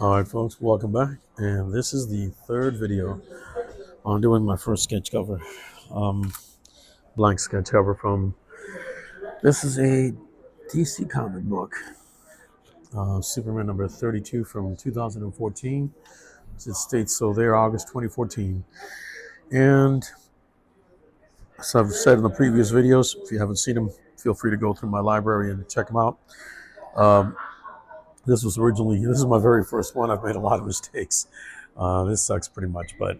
Alright folks, welcome back, and this is the third video on doing my first sketch cover. Um, Blank sketch cover from, this is a DC comic book, Superman number 32 from 2014. It states so there, August 2014. And as I've said in the previous videos, if you haven't seen them, feel free to go through my library and check them out. Um, this is my very first one. I've made a lot of mistakes. This sucks pretty much, but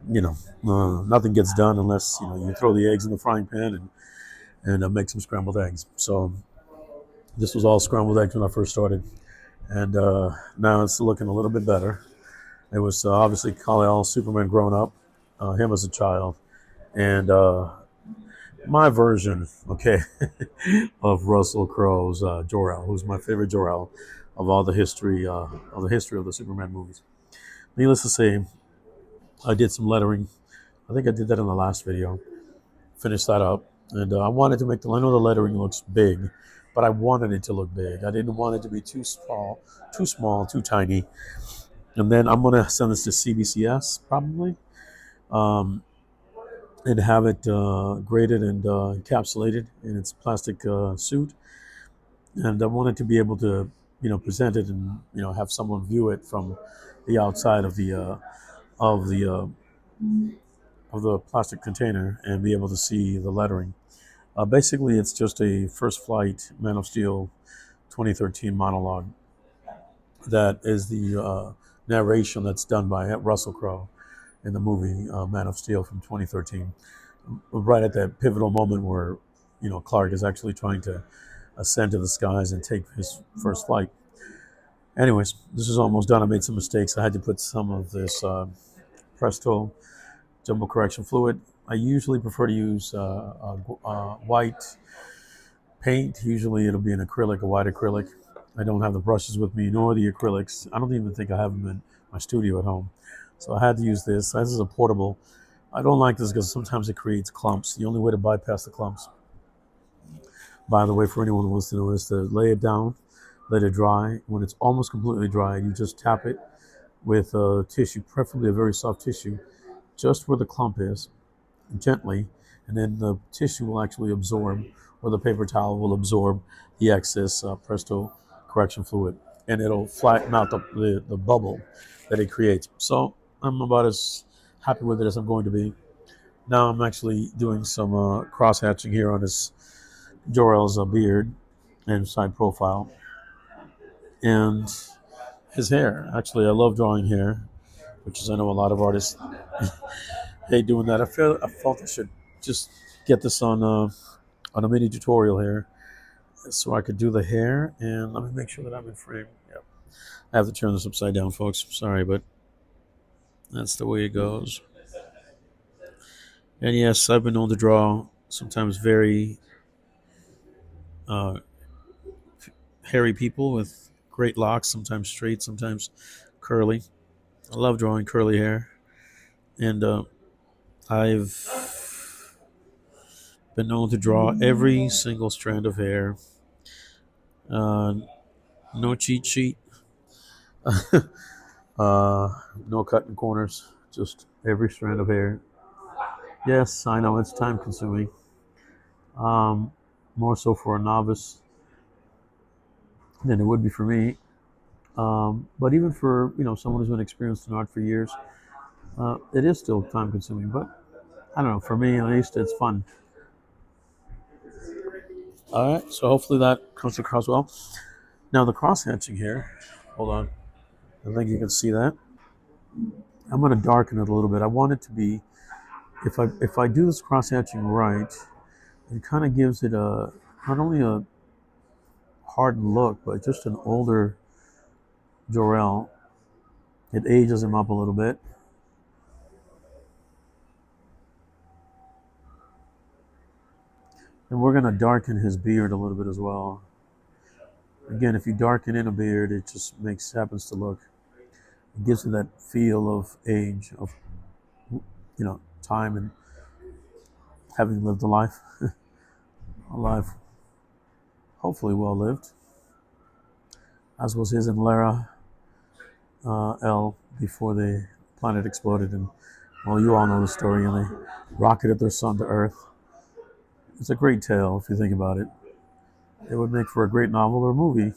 nothing gets done unless you throw the eggs in the frying pan and make some scrambled eggs. So this was all scrambled eggs when I first started, and now it's looking a little bit better. It was obviously Kal-El, Superman grown up, him as a child, and my version, okay, of Russell Crowe's Jor-El, who's my favorite Jor-El of all the history of the Superman movies. Needless to say, I did some lettering. I think I did that in the last video. Finished that up, and I wanted to make I know the lettering looks big, but I wanted it to look big. I didn't want it to be too small, too tiny. And then I'm gonna send this to CBCS probably, um, and have it graded and encapsulated in its plastic suit. And I wanted to be able to, present it and have someone view it from the outside of of the uh, the plastic container and be able to see the lettering. Basically, it's just a First Flight Man of Steel 2013 monologue that is the narration that's done by Russell Crowe in the movie Man of Steel from 2013. Right at that pivotal moment where, Clark is actually trying to ascend to the skies and take his first flight. Anyways, this is almost done. I made some mistakes. I had to put some of this Presto jumbo correction fluid. I usually prefer to use white paint. Usually it'll be an acrylic, a white acrylic. I don't have the brushes with me, nor the acrylics. I don't even think I have them in my studio at home. So I had to use this. This is a portable. I don't like this because sometimes it creates clumps. The only way to bypass the clumps, by the way, for anyone who wants to know, is to lay it down, let it dry. When it's almost completely dry, you just tap it with a tissue, preferably a very soft tissue, just where the clump is, gently, and then the tissue will actually absorb, or the paper towel will absorb the excess Presto correction fluid, and it'll flatten out the bubble that it creates. So I'm about as happy with it as I'm going to be. Now I'm actually doing some cross hatching here on his Jor-El's beard and side profile, and his hair. Actually, I love drawing hair, which is, I know a lot of artists hate doing that. I felt I should just get this on a mini tutorial here so I could do the hair. And let me make sure that I'm in frame. Yep. I have to turn this upside down, folks. Sorry, but that's the way it goes. And yes, I've been known to draw sometimes very uh, hairy people with great locks, sometimes straight, sometimes curly. I love drawing curly hair. And I've been known to draw every single strand of hair. Uh, no cheat sheet. No cutting corners, just every strand of hair. Yes, I know it's time consuming. Um, More so for a novice than it would be for me. But even for someone who's been experienced in art for years, it is still time consuming. But I don't know. For me, at least, it's fun. All right. So hopefully that comes across well. Now the cross hatching here. Hold on. I think you can see that. I'm going to darken it a little bit. I want it to be, if I do this cross hatching right, it kind of gives it a not only a hardened look, but just an older Jor-El. It ages him up a little bit. And we're going to darken his beard a little bit as well. Again, if you darken in a beard, it just happens to look, it gives it that feel of age, of time, and having lived a life, a life hopefully well lived, as was his and Lara. L before the planet exploded, and well, you all know the story, and they rocketed their son to Earth. It's a great tale if you think about it. It would make for a great novel or movie.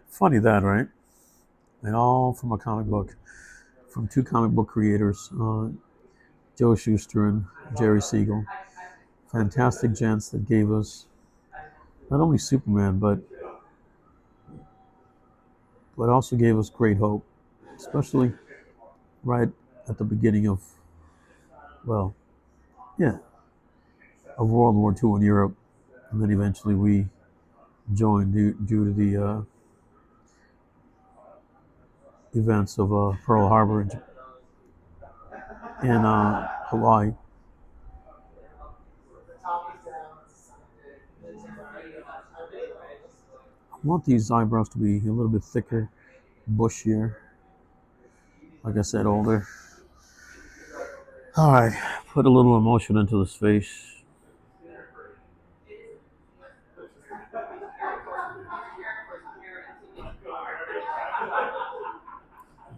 Funny that, right? And all from a comic book, from two comic book creators, Joe Shuster and Jerry Siegel. Fantastic gents that gave us not only Superman, but also gave us great hope, especially right at the beginning of, well, yeah, of World War II in Europe, and then eventually we joined due to the events of Pearl Harbor in Hawaii. I want these eyebrows to be a little bit thicker, bushier. Like I said, older. All right, put a little emotion into this face.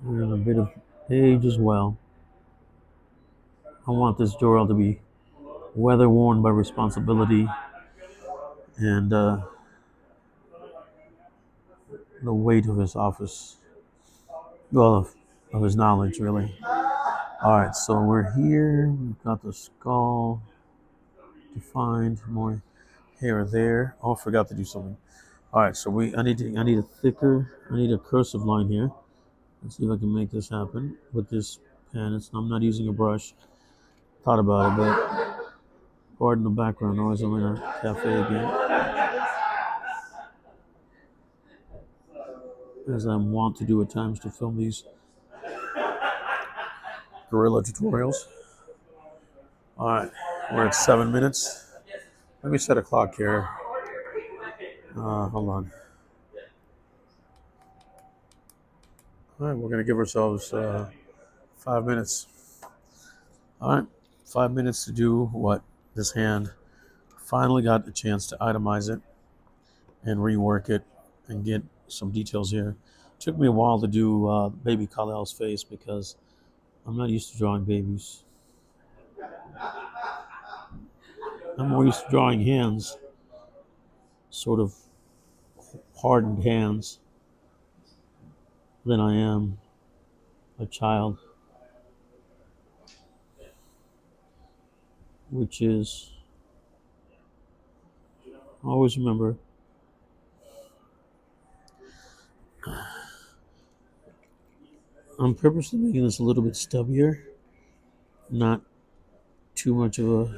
And a bit of age as well. I want this Jor-El to be weather worn by responsibility and the weight of his office. Well, of his knowledge, really. All right, so we're here. We've got the skull defined, more here or there. Oh, I forgot to do something. All right, so I need a cursive line here. Let's see if I can make this happen with this pen. I'm not using a brush. Thought about it, but pardon the background noise. I'm in a cafe again, as I want to do at times to film these guerrilla tutorials. All right, we're at 7 minutes. Let me set a clock here. Hold on. All right, we're gonna give ourselves 5 minutes. All right, 5 minutes to do what? This hand. Finally got a chance to itemize it and rework it and get some details here. Took me a while to do baby Kal-El's face because I'm not used to drawing babies. I'm more used to drawing hands, sort of hardened hands, than I am a child, which is, always remember, I'm purposely making this a little bit stubbier, not too much of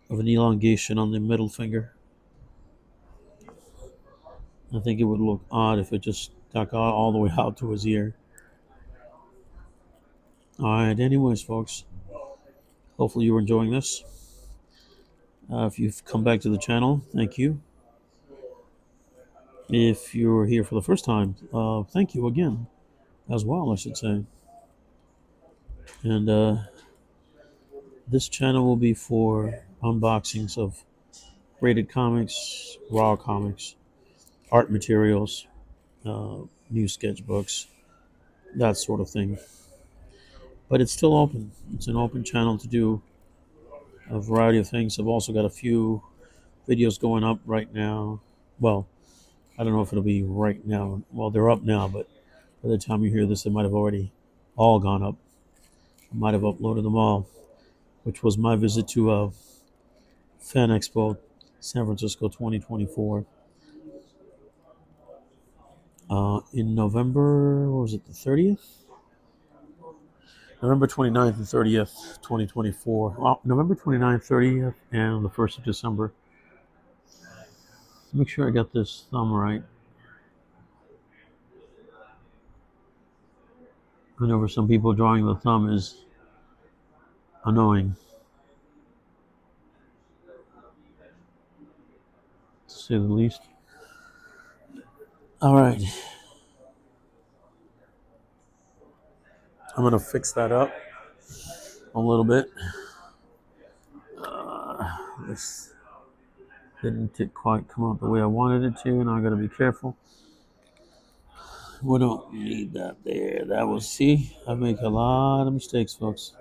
an elongation on the middle finger. I think it would look odd if it just stuck all the way out to his ear. Alright, anyways, folks, hopefully you were enjoying this. If you've come back to the channel, thank you. If you're here for the first time, thank you again, as well, I should say. And this channel will be for unboxings of graded comics, raw comics, art materials, new sketchbooks, that sort of thing. But it's still open. It's an open channel to do a variety of things. I've also got a few videos going up right now. Well, I don't know if it'll be right now. Well, they're up now, but by the time you hear this, they might have already all gone up. I might have uploaded them all, which was my visit to Fan Expo San Francisco 2024 in November, what was it, the 30th? November 29th and 30th, 2024. Well, November 29th, 30th, and the 1st of December. Make sure I got this thumb right. I know for some people, drawing the thumb is annoying, to say the least. All right. I'm going to fix that up a little bit. This didn't quite come out the way I wanted it to, and I got to be careful. We don't need that there. That was, see, I make a lot of mistakes, folks.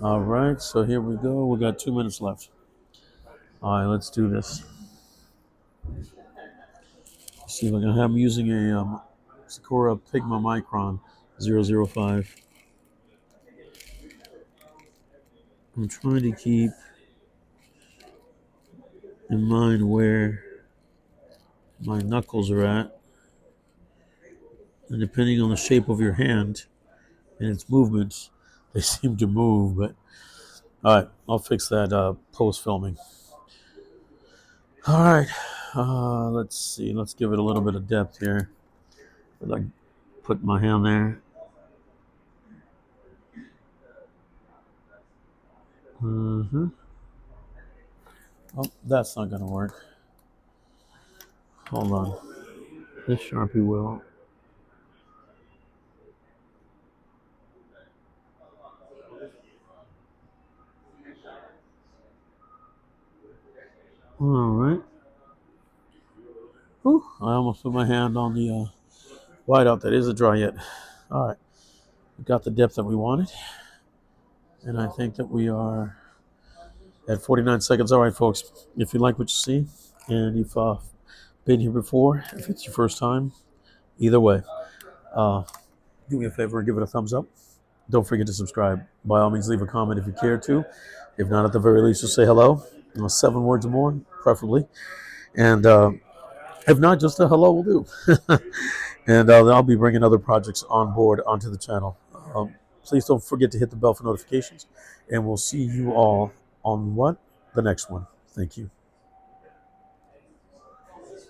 All right, so here we go. We got 2 minutes left. All right, let's do this. See if I can have. I'm using a Sakura Pigma Micron 005. I'm trying to keep in mind where my knuckles are at, and depending on the shape of your hand and its movements, they seem to move. But all right, I'll fix that post filming. All right, let's see. Let's give it a little bit of depth here. Like put my hand there. Mm-hmm. Oh, that's not gonna work. Hold on. This Sharpie will. All right. Whew, I almost put my hand on the whiteout that isn't dry yet. All right. We got the depth that we wanted. And I think that we are at 49 seconds. All right, folks. If you like what you see and you've been here before, if it's your first time, either way, uh, do me a favor and give it a thumbs up. Don't forget to subscribe. By all means, leave a comment if you care to. If not, at the very least, just say hello. 7 words or more, preferably. And if not, just a hello will do. And I'll be bringing other projects on board onto the channel. Please don't forget to hit the bell for notifications. And we'll see you all on what? The next one. Thank you.